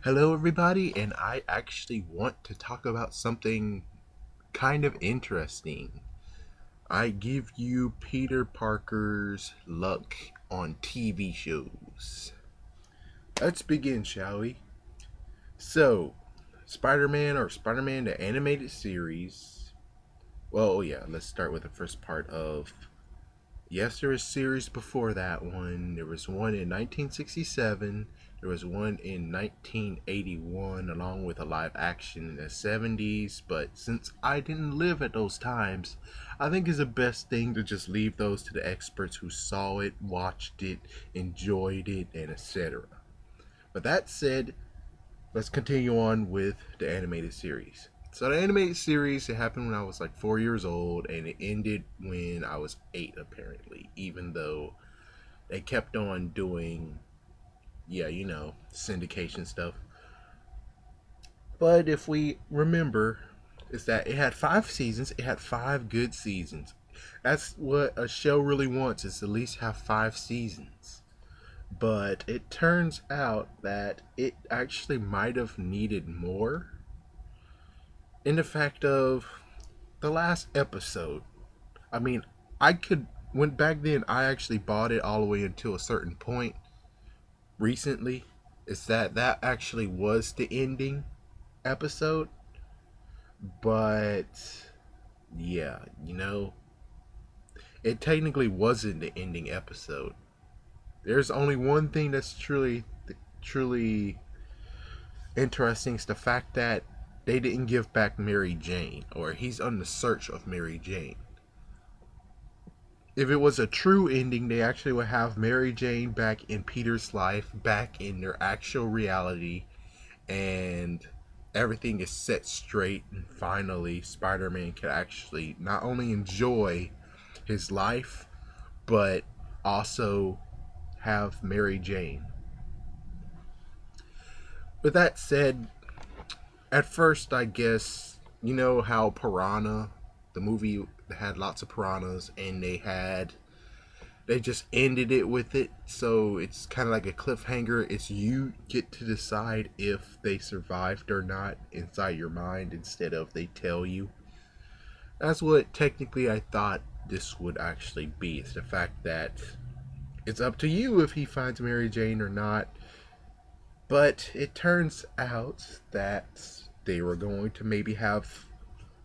Hello, everybody, and I actually want to talk about something kind of interesting. I give you Peter Parker's luck on TV shows. Let's begin, shall we? So, Spider Man, the animated series. Well, oh yeah, let's start with the first part of. Yes, there was series before that one. There was one in 1967. There was one in 1981, along with a live action in the 70s. But since I didn't live at those times, I think it's the best thing to just leave those to the experts who saw it, watched it, enjoyed it, and etc. But that said, let's continue on with the animated series. So the animated series, it happened when I was like 4 years old, and it ended when I was 8, apparently. Even though they kept on doing, syndication stuff. But if we remember, is that it had 5 seasons. It had 5 good seasons. That's what a show really wants, is at least have 5 seasons. But it turns out that it actually might have needed more, in the fact of the last episode. I mean, I could when back then I actually bought it all the way until a certain point recently. Is that actually was the ending episode? But yeah, it technically wasn't the ending episode. There's only one thing that's truly interesting, is the fact that they didn't give back Mary Jane, or he's on the search of Mary Jane. If it was a true ending, they actually would have Mary Jane back in Peter's life, back in their actual reality, and everything is set straight, and finally Spider-Man can actually not only enjoy his life, but also have Mary Jane. With that said, at first, I guess, you know how Piranha, the movie, had lots of piranhas, and they just ended it with it. So it's kind of like a cliffhanger. It's you get to decide if they survived or not inside your mind, instead of they tell you. That's what technically I thought this would actually be. It's the fact that it's up to you if he finds Mary Jane or not. But it turns out that they were going to maybe have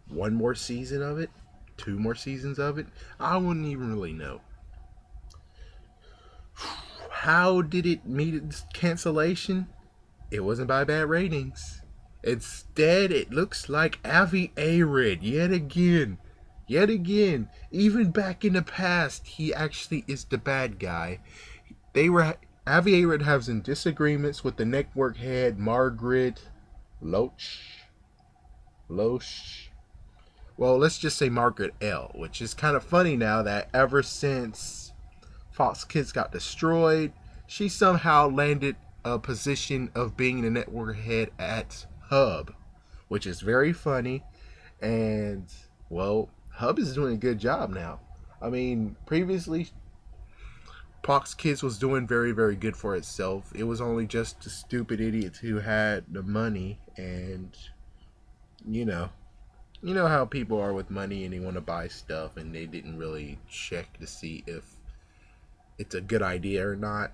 one more season of it, 2 more seasons of it. I wouldn't even really know. How did it meet its cancellation? It wasn't by bad ratings. Instead, it looks like Avi Arad yet again. Yet again. Even back in the past, he actually is the bad guy. They were Avi Arad has in disagreements with the network head Margaret Loach. Loach. Well, let's just say Margaret L, which is kind of funny now that ever since Fox Kids got destroyed, she somehow landed a position of being the network head at Hub, which is very funny. And, well, Hub is doing a good job now. I mean, previously, Fox Kids was doing very, very good for itself. It was only just the stupid idiots who had the money, and, you know, you know how people are with money and they want to buy stuff, and they didn't really check to see if it's a good idea or not.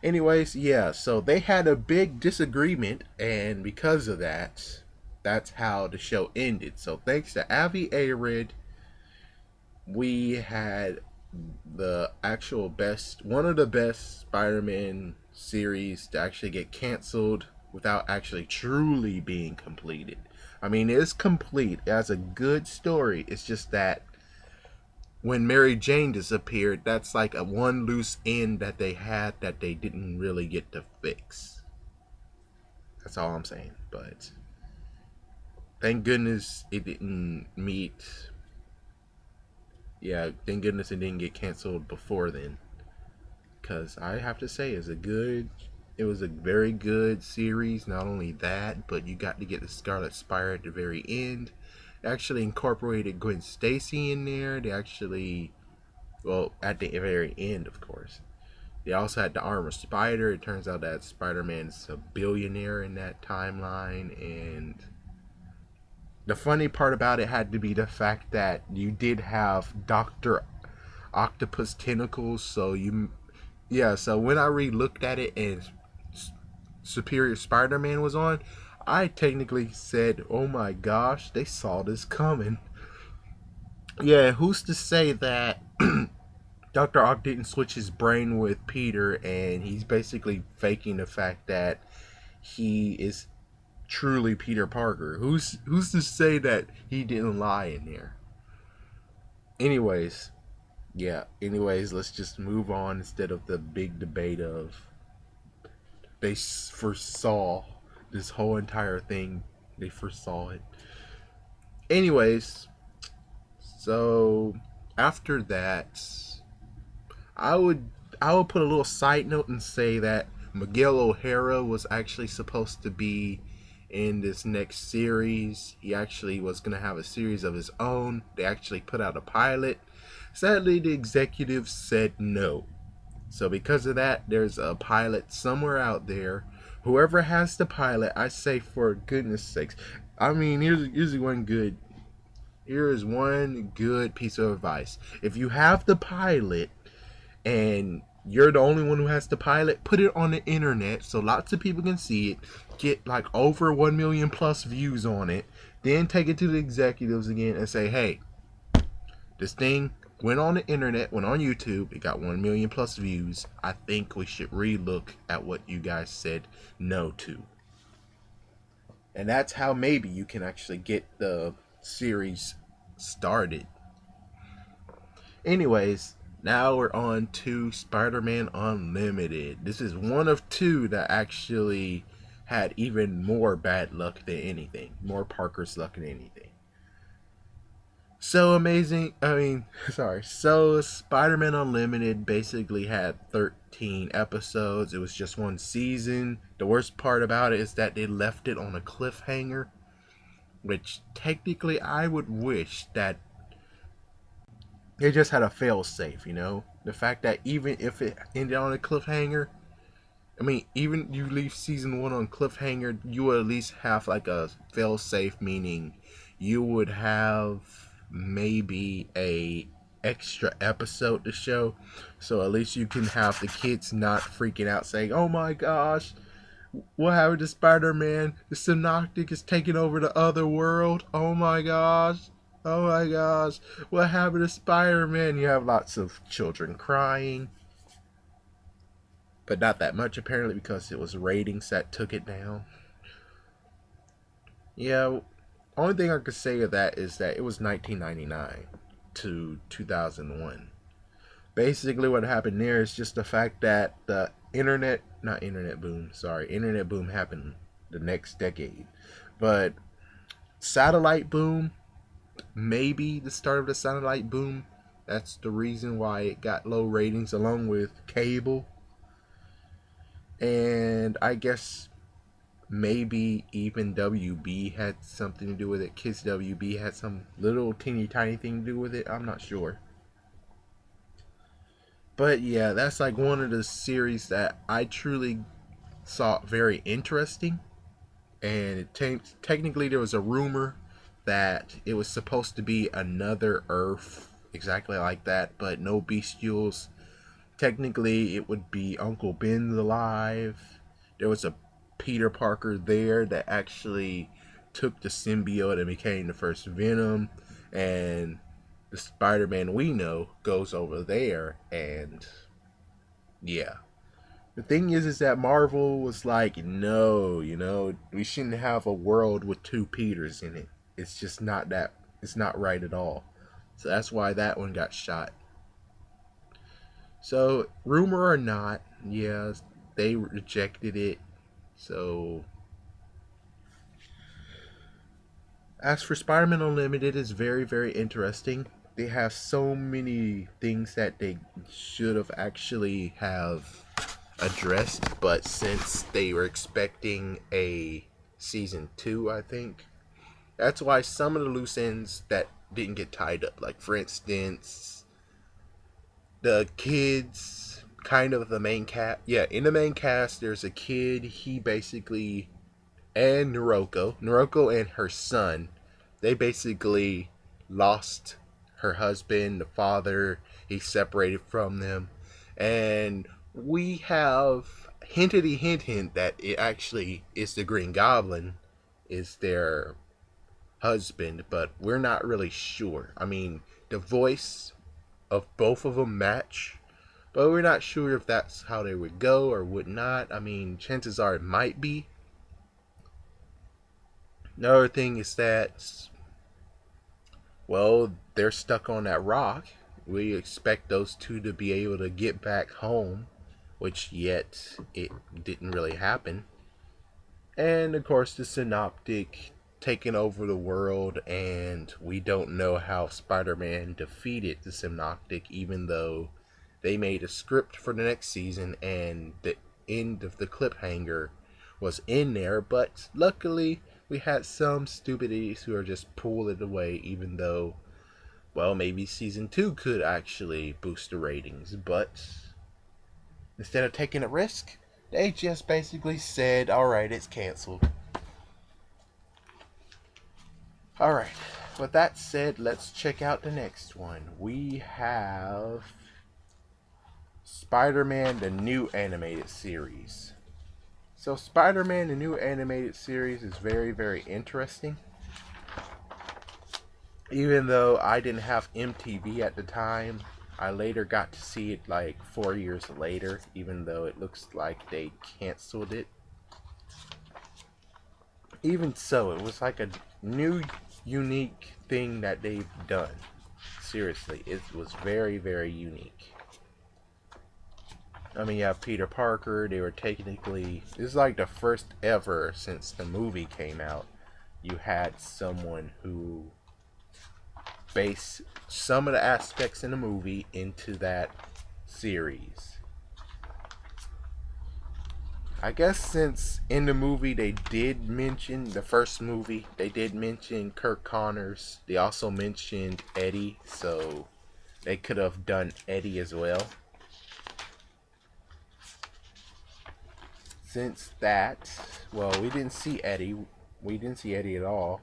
Anyways, yeah, so they had a big disagreement, and because of that, that's how the show ended. So thanks to Avi Arad, we had the actual best, one of the best Spider-Man series to actually get canceled without actually truly being completed. I mean, it's complete. It has a good story. It's just that when Mary Jane disappeared, that's like a one loose end that they had that they didn't really get to fix. That's all I'm saying. But thank goodness it didn't meet. Yeah, thank goodness it didn't get canceled before then. Because I have to say, it was a very good series. Not only that, but you got to get the Scarlet Spire at the very end. They actually incorporated Gwen Stacy in there. They actually, well, at the very end, of course. They also had the armor Spider. It turns out that Spider-Man's a billionaire in that timeline, and the funny part about it had to be the fact that you did have Doctor Octopus tentacles. So when I re-looked at it and Superior Spider-Man was on, I technically said, "Oh my gosh, they saw this coming." Yeah, who's to say that Dr. Ock didn't switch his brain with Peter, and he's basically faking the fact that he is truly Peter Parker? Who's to say that he didn't lie in there? Anyways, let's just move on instead of the big debate of they foresaw this whole entire thing. They foresaw it. Anyways, so after that, I would put a little side note and say that Miguel O'Hara was actually supposed to be in this next series. He actually was going to have a series of his own. They actually put out a pilot. Sadly, the executives said no. So because of that, there's a pilot somewhere out there. Whoever has the pilot, I say for goodness sakes. I mean, here's one good. Here is one good piece of advice. If you have the pilot and you're the only one who has the pilot, put it on the internet so lots of people can see it. Get like over 1 million plus views on it. Then take it to the executives again and say, hey, this thing went on the internet, went on YouTube. It got 1 million plus views. I think we should relook at what you guys said no to. And that's how maybe you can actually get the series started. Anyways, now we're on to Spider-Man Unlimited. This is one of two that actually had even more bad luck than anything. More Parker's luck than anything. So Spider-Man Unlimited basically had 13 episodes. It was just one season. The worst part about it is that they left it on a cliffhanger, which technically I would wish that they just had a fail-safe, The fact that even if it ended on a cliffhanger, even you leave season 1 on cliffhanger, you would at least have like a fail-safe, meaning you would have maybe a extra episode to show, so at least you can have the kids not freaking out saying, oh my gosh, what happened to Spider-Man? The Synoptic is taking over the other world. Oh my gosh, what happened to Spider-Man? You have lots of children crying, but not that much apparently, because it was ratings that took it down. Yeah, only thing I could say of that is that it was 1999 to 2001. Basically what happened there is just the fact that the internet boom happened the next decade. But satellite boom, maybe the start of the satellite boom, that's the reason why it got low ratings, along with cable. And I guess maybe even WB had something to do with it. Kids WB had some little teeny tiny thing to do with it. I'm not sure. But yeah, that's like one of the series that I truly saw very interesting. And technically there was a rumor that it was supposed to be another Earth exactly like that, but no bestials. Technically it would be Uncle Ben's alive. There was a Peter Parker there that actually took the symbiote and became the first Venom, and the Spider-Man we know goes over there. And yeah, the thing is that Marvel was like, no, we shouldn't have a world with two Peters in it. It's just not that, it's not right at all. So that's why that one got shot. So rumor or not, yeah, they rejected it. So as for Spider-Man Unlimited, it's very, very interesting. They have so many things that they should have actually have addressed, but since they were expecting a season 2, I think, that's why some of the loose ends that didn't get tied up, like for instance, the kids kind of the main cast. Yeah, in the main cast, there's a kid. He basically, and Noroko and her son, they basically lost her husband, the father. He separated from them, and we have hint that it actually is the Green Goblin, is their husband, but we're not really sure. I mean, the voice of both of them match, but we're not sure if that's how they would go or would not. I mean, chances are it might be. Another thing is that, well, they're stuck on that rock. We expect those two to be able to get back home, which yet it didn't really happen. And of course, the Synoptic taking over the world, and we don't know how Spider-Man defeated the Synoptic, even though they made a script for the next season and the end of the cliffhanger was in there. But luckily, we had some stupid idiots who are just pull it away, even though, well, maybe season 2 could actually boost the ratings. But instead of taking a risk, they just basically said, alright, it's canceled. Alright, with that said, let's check out the next one. We have Spider-Man, the new animated series. So Spider-Man, the new animated series is very, very interesting. Even though I didn't have MTV at the time, I later got to see it like 4 years later, even though it looks like they canceled it. Even so, it was like a new, unique thing that they've done. Seriously, it was very, very unique. I mean, you have Peter Parker. They were technically, this is like the first ever since the movie came out. You had someone who based some of the aspects in the movie into that series. I guess since in the movie they did mention, the first movie, they did mention Kirk Connors. They also mentioned Eddie, so they could have done Eddie as well. Since that, well, we didn't see Eddie. We didn't see Eddie at all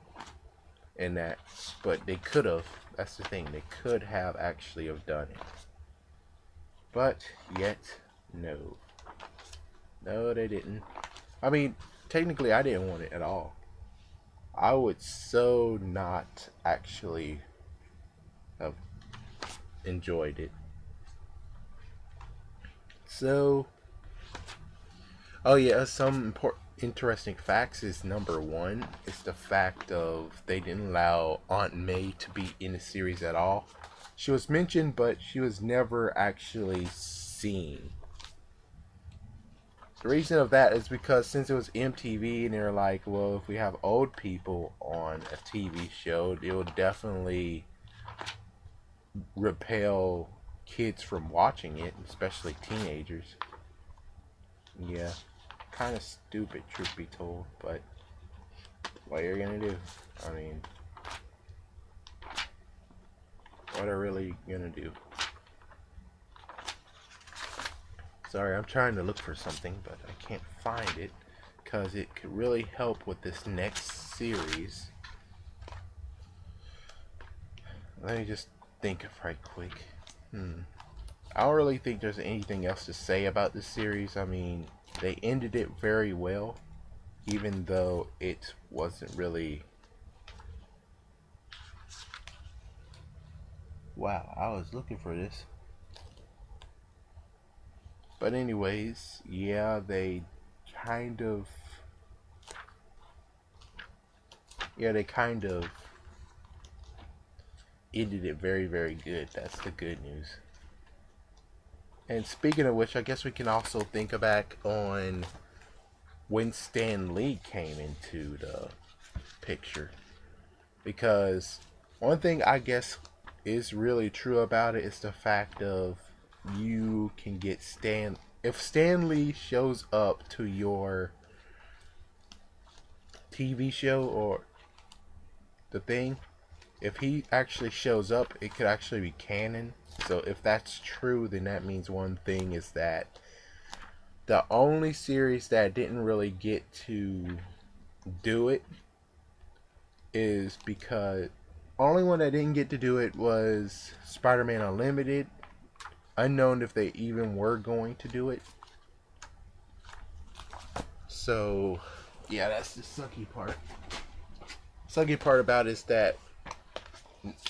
in that, but they could have. That's the thing. They could have actually have done it. But yet, no. No, they didn't. I mean, technically, I didn't want it at all. I would so not actually have enjoyed it. So, oh yeah, some interesting facts is number one is the fact of they didn't allow Aunt May to be in the series at all. She was mentioned, but she was never actually seen. The reason of that is because since it was MTV and they're like, well, if we have old people on a TV show, it will definitely repel kids from watching it, especially teenagers. Yeah, kind of stupid, truth be told, but what are you gonna do? I mean, what are really gonna do? Sorry, I'm trying to look for something, but I can't find it because it could really help with this next series. Let me just think right quick. I don't really think there's anything else to say about this series. I mean, they ended it very well, even though it wasn't really... Wow, I was looking for this. But anyways, yeah, they kind of ended it very, very good. That's the good news. And speaking of which, I guess we can also think back on when Stan Lee came into the picture. Because one thing I guess is really true about it is the fact of you can get if Stan Lee shows up to your TV show or the thing, if he actually shows up, it could actually be canon. So if that's true, then that means one thing is that the only series that didn't really get to do it is because only one that didn't get to do it was Spider-Man Unlimited. Unknown if they even were going to do it. So, yeah, that's the sucky part. Sucky part about it is that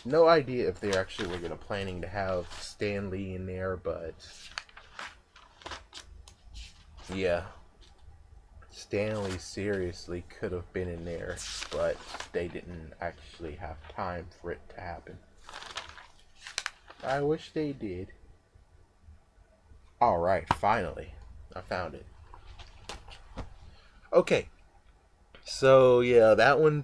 no idea if they actually were gonna planning to have Stan Lee in there, but yeah, Stan Lee seriously could have been in there, but they didn't actually have time for it to happen. I wish they did. Alright, finally. I found it. Okay. So yeah, that one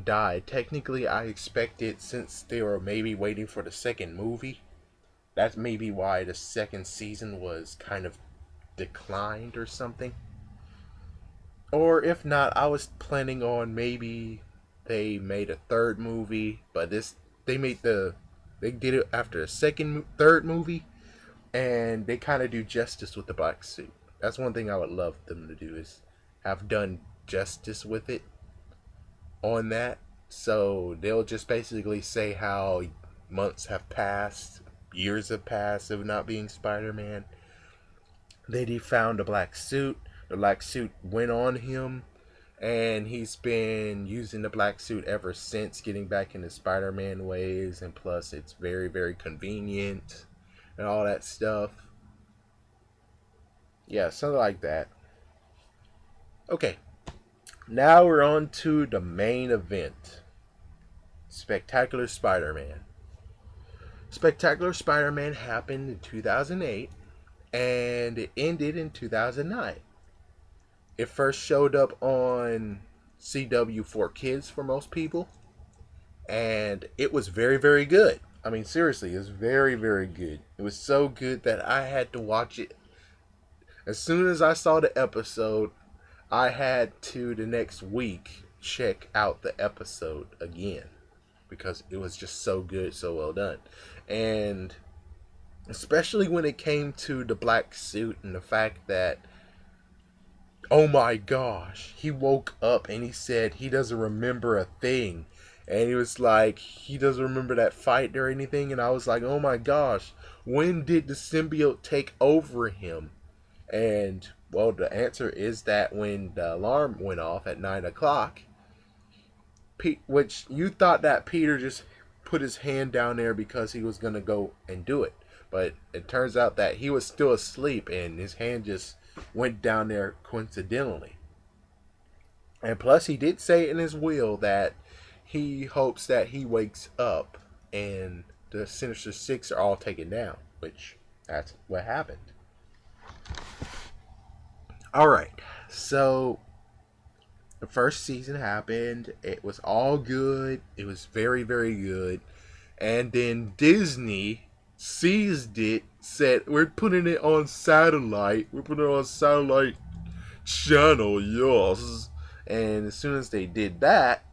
died. Technically I expected, since they were maybe waiting for the second movie, that's maybe why the second season was kind of declined or something. Or if not, I was planning on maybe they made a third movie, but they did it after a third movie, and they kind of do justice with the black suit. That's one thing I would love them to do, is have done justice with it on that. So they'll just basically say how months have passed, years have passed of not being Spider-Man. Then he found a black suit. The black suit went on him, and he's been using the black suit ever since, getting back into Spider-Man ways, and plus it's very, very convenient and all that stuff. Yeah, something like that. Okay, now we're on to the main event. Spectacular Spider-Man. Spectacular Spider-Man happened in 2008, and it ended in 2009. It first showed up on CW for Kids for most people, and it was very, very good. I mean, seriously, it was very, very good. It was so good that I had to watch it. As soon as I saw the episode, I had to, the next week, check out the episode again, because it was just so good, so well done. And especially when it came to the black suit and the fact that, oh my gosh, he woke up and he said he doesn't remember a thing. And he was like, he doesn't remember that fight or anything. And I was like, oh my gosh, when did the symbiote take over him? And, well, the answer is that when the alarm went off at 9 o'clock, which you thought that Peter just put his hand down there because he was going to go and do it. But it turns out that he was still asleep and his hand just went down there coincidentally. And plus, he did say in his will that he hopes that he wakes up and the Sinister Six are all taken down, which that's what happened. Alright, so the first season happened. It was all good. It was very, very good. And then Disney seized it, said, we're putting it on satellite. We're putting it on satellite channel, yes. And as soon as they did that,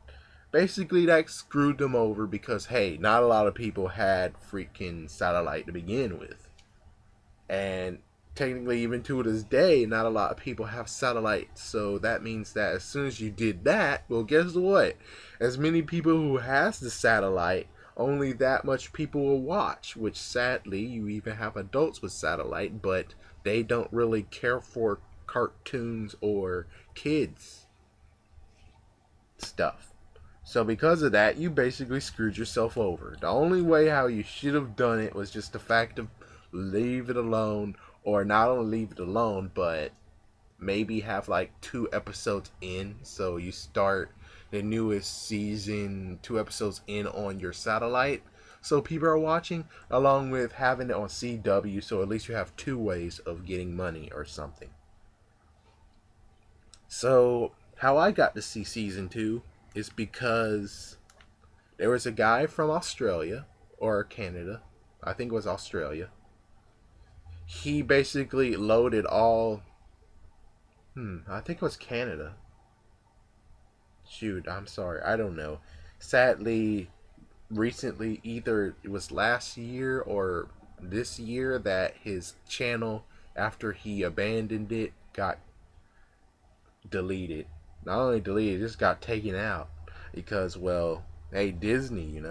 basically that screwed them over because, hey, not a lot of people had freaking satellite to begin with. And technically, even to this day, not a lot of people have satellite. So that means that as soon as you did that, well, guess what? As many people who has the satellite, only that much people will watch, which sadly, you even have adults with satellite, but they don't really care for cartoons or kids stuff. So because of that, you basically screwed yourself over. The only way how you should have done it was just the fact of leave it alone, or not only leave it alone, but maybe have like 2 episodes in, so you start the newest season 2 episodes in on your satellite, so people are watching, along with having it on CW, so at least you have 2 ways of getting money or something. So how I got to see season 2 is because there was a guy from Australia or Canada, I think it was Australia. He basically loaded all I think it was Canada. Shoot, I'm sorry, I don't know. Sadly, recently, either it was last year or this year that his channel, after he abandoned it, got deleted. Not only deleted, it just got taken out. Because, well, hey, Disney,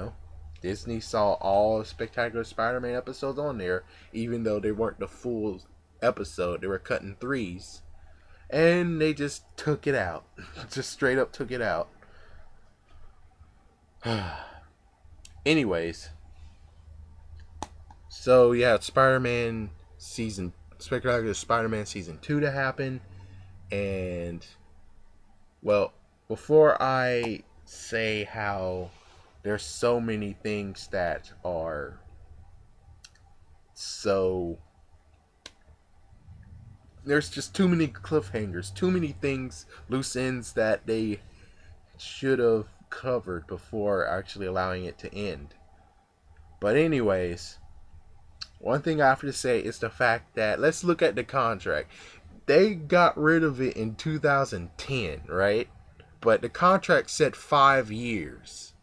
Disney saw all Spectacular Spider-Man episodes on there, even though they weren't the full episode. They were cutting threes. And they just took it out. Just straight up took it out. Anyways. So, yeah, Spectacular Spider-Man Season 2 to happen. And, well, before I say how there's so many things that are so... There's just too many cliffhangers, too many things, loose ends that they should have covered before actually allowing it to end. But anyways, one thing I have to say is the fact that, let's look at the contract. They got rid of it in 2010, right? But the contract said 5 years.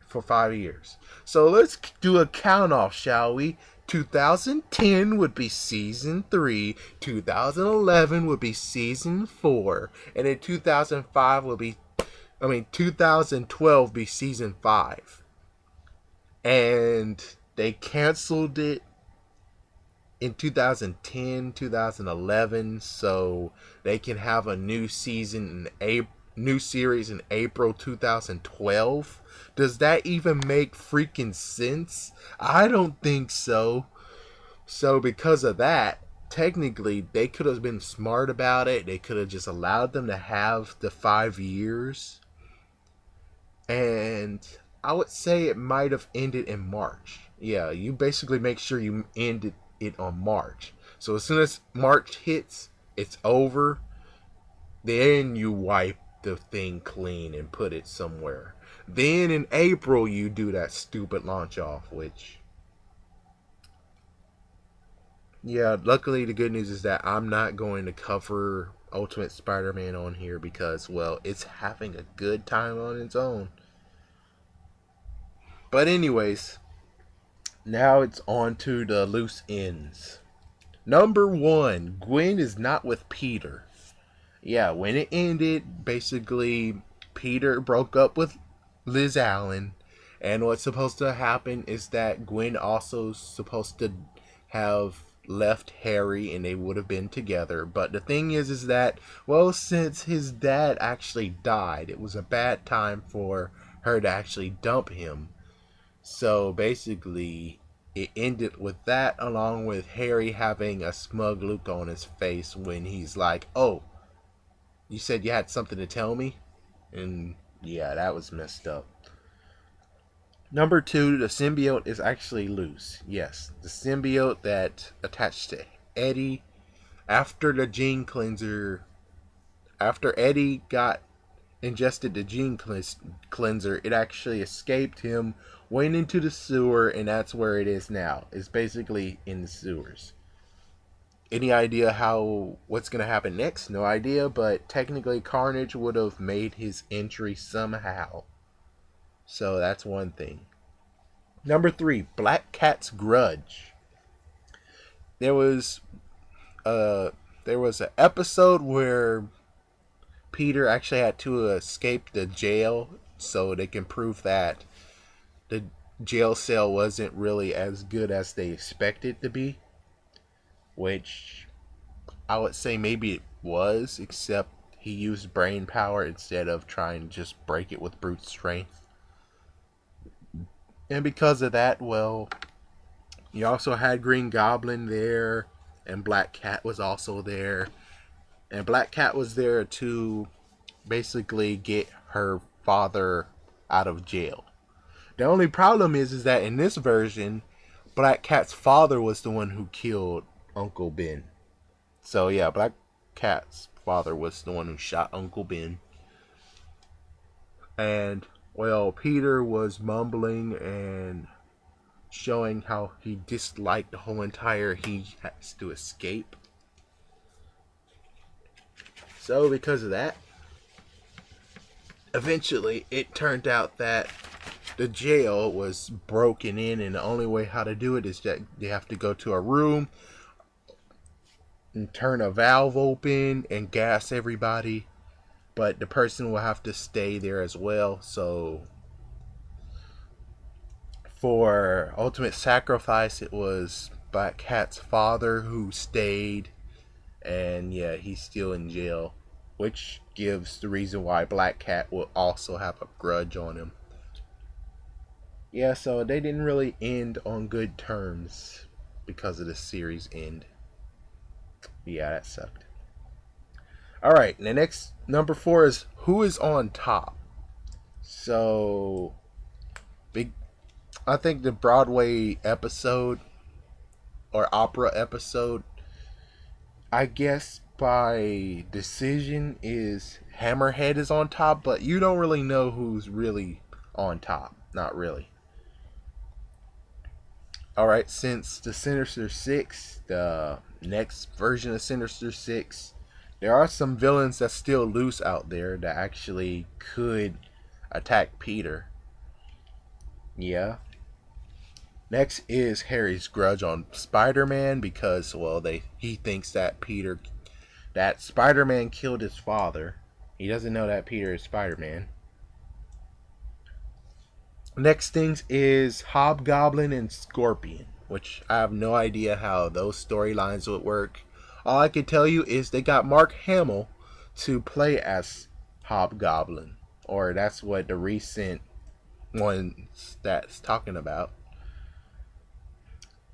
For 5 years. So let's do a count off, shall we? 2010 would be season 3, 2011 would be season 4, and then 2012 be season 5. And they canceled it in 2010, 2011, so they can have a new season new series in April 2012. Does that even make freaking sense? I don't think so. So because of that, technically they could have been smart about it. They could have just allowed them to have the 5 years. And I would say it might have ended in March. Yeah, you basically make sure you ended it on March. So as soon as March hits, it's over. Then you wipe the thing clean and put it somewhere. Then in April you do that stupid launch off, which, yeah, luckily the good news is that I'm not going to cover Ultimate Spider-Man on here because, well, it's having a good time on its own. But anyways, now it's on to the loose ends. Number 1, Gwen is not with Peter. Yeah, when it ended, basically, Peter broke up with Liz Allen. And what's supposed to happen is that Gwen also supposed to have left Harry and they would have been together. But the thing is that, well, since his dad actually died, it was a bad time for her to actually dump him. So basically, it ended with that, along with Harry having a smug look on his face when he's like, oh, you said you had something to tell me? And yeah, that was messed up. Number 2, the symbiote is actually loose. Yes, the symbiote that attached to Eddie after the gene cleanser, after Eddie got ingested the gene cleanser, it actually escaped him, went into the sewer, and that's where it is now. It's basically in the sewers. Any idea what's going to happen next? No idea, but technically Carnage would have made his entry somehow. So that's one thing. Number 3, Black Cat's grudge. There was an episode where Peter actually had to escape the jail so they can prove that the jail cell wasn't really as good as they expected to be. Which I would say maybe it was, except he used brain power instead of trying to just break it with brute strength. And because of that, well, you also had Green Goblin there, and Black Cat was also there. And Black Cat was there to basically get her father out of jail. The only problem is that in this version, Black Cat's father was the one who killed Uncle Ben. So yeah, Black Cat's father was the one who shot Uncle Ben. And, well, Peter was mumbling and showing how he disliked the whole entire he has to escape. So because of that, eventually it turned out that the jail was broken in, and the only way how to do it is that they have to go to a room and turn a valve open and gas everybody, but the person will have to stay there as well. So for ultimate sacrifice, it was Black Cat's father who stayed, and yeah, he's still in jail, which gives the reason why Black Cat will also have a grudge on him. Yeah, so they didn't really end on good terms because of the series end. Yeah, that sucked. All right, the next number 4 is who is on top. So, big. I think the Broadway episode or opera episode, I guess by decision, is Hammerhead is on top, but you don't really know who's really on top. Not really. Alright, since the Sinister Six, the next version of Sinister Six, there are some villains that's still loose out there that actually could attack Peter. Yeah. Next is Harry's grudge on Spider-Man because, well, he thinks that Spider-Man killed his father. He doesn't know that Peter is Spider-Man. Next things is Hobgoblin and Scorpion, which I have no idea how those storylines would work. All I can tell you is they got Mark Hamill to play as Hobgoblin, or that's what the recent ones that's talking about.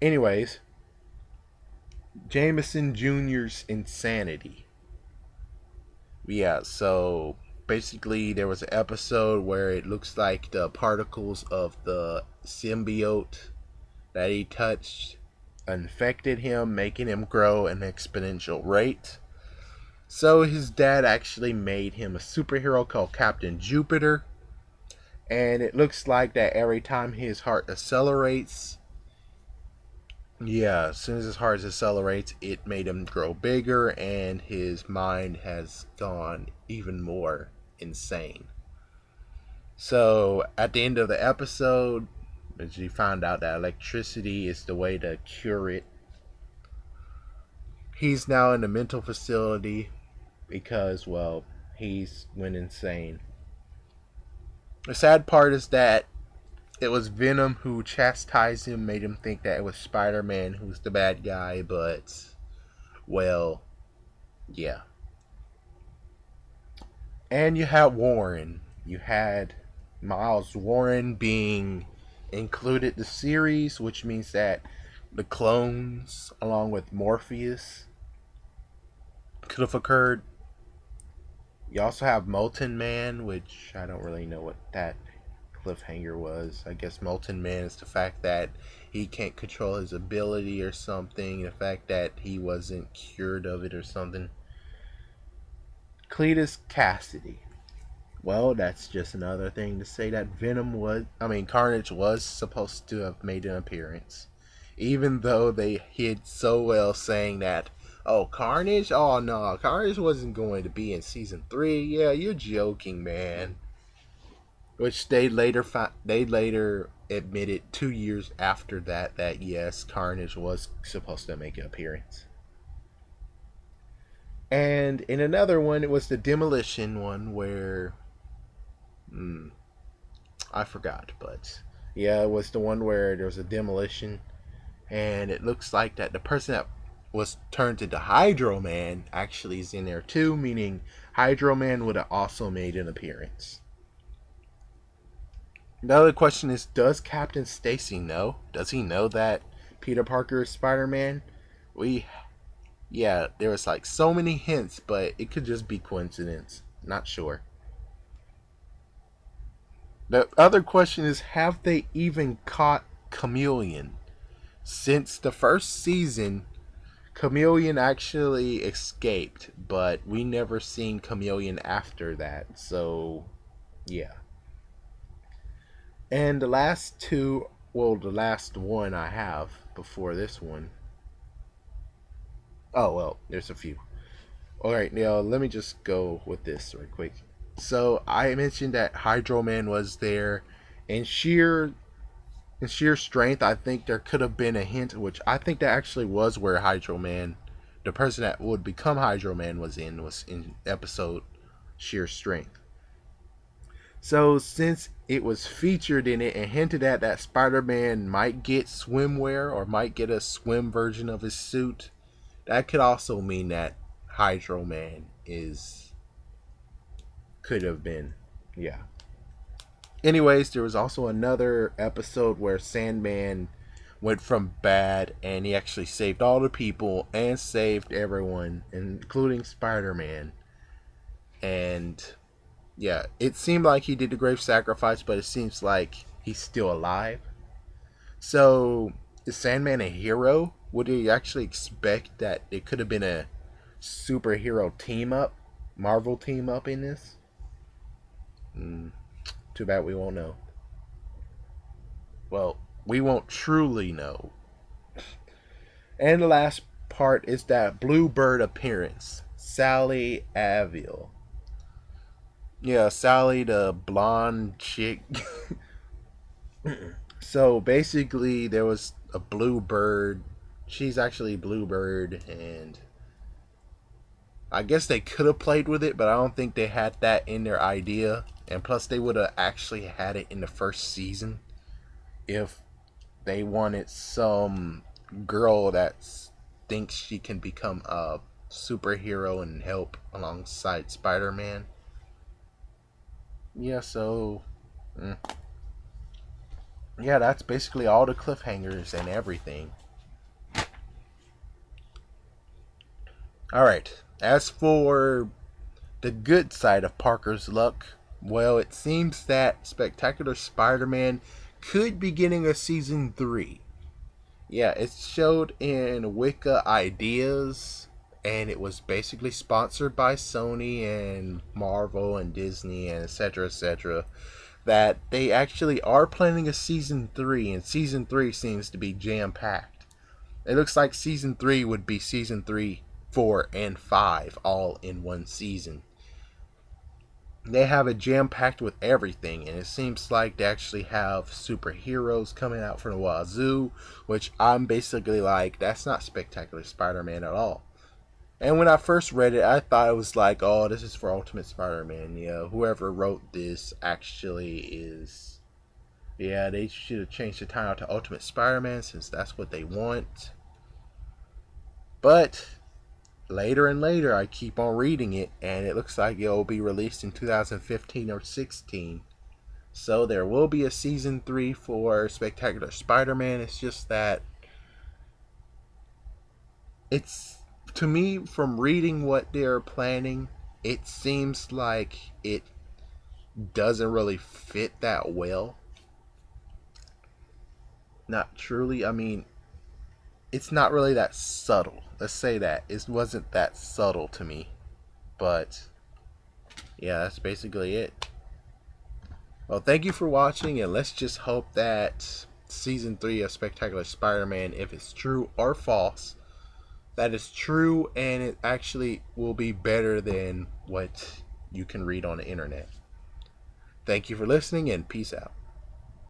Anyways, Jameson Jr.'s insanity. Yeah, so basically there was an episode where it looks like the particles of the symbiote that he touched infected him, making him grow at an exponential rate. So his dad actually made him a superhero called Captain Jupiter, and it looks like that every time his heart accelerates, yeah, as soon as his heart accelerates, it made him grow bigger, and his mind has gone even more insane. So at the end of the episode, as you find out that electricity is the way to cure it, he's now in a mental facility because, well, he's went insane. The sad part is that it was Venom who chastised him, made him think that it was Spider-Man who's the bad guy, but, well, yeah. And you had Warren. You had Miles Warren being included the series, which means that the clones, along with Morpheus, could have occurred. You also have Molten Man, which I don't really know what that cliffhanger was. I guess Molten Man is the fact that he can't control his ability or something, the fact that he wasn't cured of it or something. Cletus Cassidy. Well, that's just another thing to say that Carnage was supposed to have made an appearance. Even though they hid so well saying that, oh, Carnage? Oh, no, Carnage wasn't going to be in season 3. Yeah, you're joking, man. Which they later admitted 2 years after that yes, Carnage was supposed to make an appearance. And in another one, it was the Demolition one where I forgot, but yeah, it was the one where there was a demolition, and it looks like that the person that was turned into Hydro Man actually is in there too, meaning Hydro Man would have also made an appearance. The other question is, does Captain Stacy know? Does he know that Peter Parker is Spider-Man? Yeah, there was like so many hints, but it could just be coincidence. Not sure. The other question is, have they even caught Chameleon? Since the first season, Chameleon actually escaped, but we never seen Chameleon after that, so yeah. And the last one I have before this one. Oh, well, there's a few. Alright, now let me just go with this right quick. So I mentioned that Hydro Man was there, And sheer strength, I think there could have been a hint, which I think that actually was where Hydro Man, the person that would become Hydro Man, was in episode Sheer Strength. So since it was featured in it and hinted at that Spider-Man might get swimwear or might get a swim version of his suit, that could also mean that Hydro Man could have been, yeah. Anyways, there was also another episode where Sandman went from bad and he actually saved all the people and saved everyone, including Spider-Man. And yeah, it seemed like he did the grave sacrifice, but it seems like he's still alive. So, is Sandman a hero? Would you actually expect that it could have been a superhero team up, Marvel team up in this? Too bad we won't know. Well, we won't truly know. And the last part is that Bluebird appearance. Sally Avil. Yeah, Sally, the blonde chick. So basically, there was a Bluebird. She's actually Bluebird, and I guess they could have played with it, but I don't think they had that in their idea. And plus, they would have actually had it in the first season if they wanted some girl that thinks she can become a superhero and help alongside Spider-Man. Yeah, so yeah, that's basically all the cliffhangers and everything. Alright, as for the good side of Parker's luck, well, it seems that Spectacular Spider-Man could be getting a season 3. Yeah, it's showed in Wicca Ideas, and it was basically sponsored by Sony and Marvel and Disney and etc., that they actually are planning a season 3, and season 3 seems to be jam-packed. It looks like season 3 would be season 3, 4, and 5 all in one season. They have it jam-packed with everything, and it seems like they actually have superheroes coming out from the wazoo, which I'm basically like, that's not Spectacular Spider-Man at all. And when I first read it, I thought it was like, oh, this is for Ultimate Spider-Man. Yeah, whoever wrote this actually is... Yeah, they should have changed the title to Ultimate Spider-Man since that's what they want. But later and later, I keep on reading it, and it looks like it will be released in 2015 or 16. So there will be a season 3 for Spectacular Spider-Man. It's just that it's, to me, from reading what they're planning, it seems like it doesn't really fit that well. Not truly. I mean, it's not really that subtle. Let's say that. It wasn't that subtle to me. But yeah, that's basically it. Well, thank you for watching, and let's just hope that season 3 of Spectacular Spider-Man, if it's true or false, that is true and it actually will be better than what you can read on the internet. Thank you for listening, and peace out.